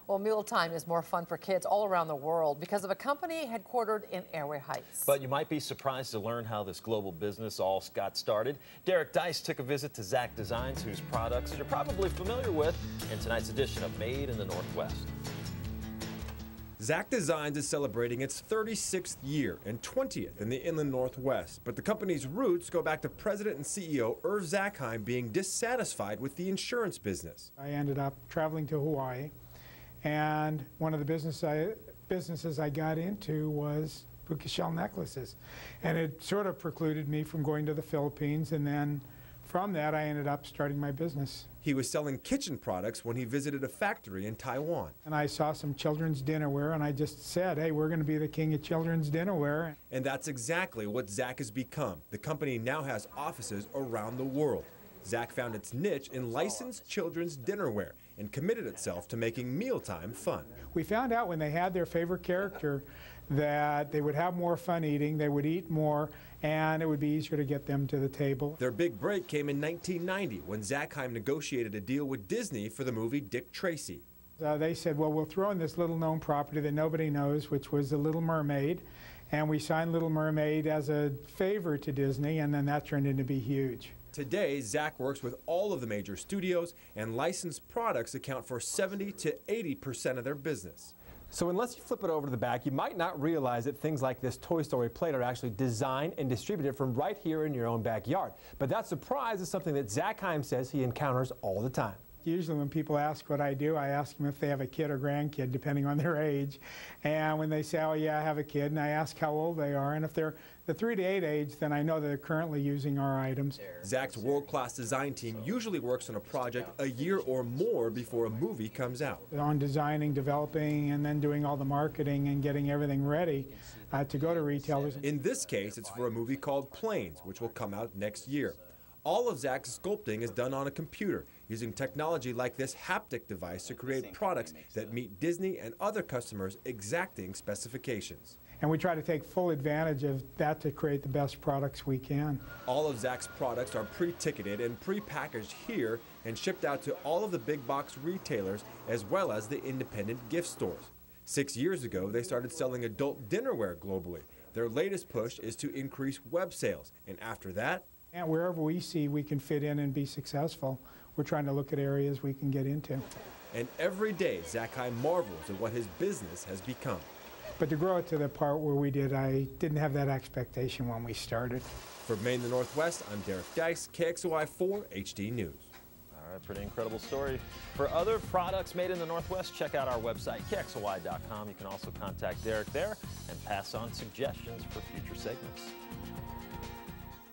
Well, mealtime is more fun for kids all around the world because of a company headquartered in Airway Heights. But you might be surprised to learn how this global business all got started. Deis took a visit to Zach Designs, whose products you're probably familiar with, in tonight's edition of Made in the Northwest. Zach Designs is celebrating its 36th year and 20th in the inland Northwest, but the company's roots go back to President and CEO Irv Zackheim being dissatisfied with the insurance business. I ended up traveling to Hawaii, and one of the businesses I got into was puka shell necklaces, and it sort of precluded me from going to the Philippines, and then from that I ended up starting my business. He was selling kitchen products when he visited a factory in Taiwan. And I saw some children's dinnerware, and I just said, hey, we're going to be the king of children's dinnerware. And that's exactly what Zach has become. The company now has offices around the world. Zach found its niche in licensed children's dinnerware and committed itself to making mealtime fun. We found out when they had their favorite character that they would have more fun eating, they would eat more, and it would be easier to get them to the table. Their big break came in 1990 when Zackheim negotiated a deal with Disney for the movie Dick Tracy. They said, well, we'll throw in this little known property that nobody knows, which was The Little Mermaid, and we signed Little Mermaid as a favor to Disney, and then that turned into be huge. Today, Zach works with all of the major studios, and licensed products account for 70 to 80% of their business. So unless you flip it over to the back, you might not realize that things like this Toy Story plate are actually designed and distributed from right here in your own backyard. But that surprise is something that Zackheim says he encounters all the time. Usually when people ask what I do, I ask them if they have a kid or grandkid, depending on their age. And when they say, oh yeah, I have a kid, and I ask how old they are, and if they're the 3 to 8 age, then I know that they're currently using our items. Zach's world-class design team usually works on a project a year or more before a movie comes out. On designing, developing, and then doing all the marketing and getting everything ready to go to retailers. In this case, it's for a movie called Planes, which will come out next year. All of Zach's sculpting is done on a computer, using technology like this haptic device to create products that meet Disney and other customers' exacting specifications. And we try to take full advantage of that to create the best products we can. All of Zach's products are pre-ticketed and pre-packaged here and shipped out to all of the big box retailers as well as the independent gift stores. 6 years ago, they started selling adult dinnerware globally. Their latest push is to increase web sales, and after that, and wherever we see we can fit in and be successful, we're trying to look at areas we can get into. And every day, Zackheim marvels at what his business has become. But to grow it to the part where we did, I didn't have that expectation when we started. For Maine the Northwest, I'm Deis, KXOI4 HD News. All right, pretty incredible story. For other products made in the Northwest, check out our website, KXOI.com. You can also contact Derek there and pass on suggestions for future segments.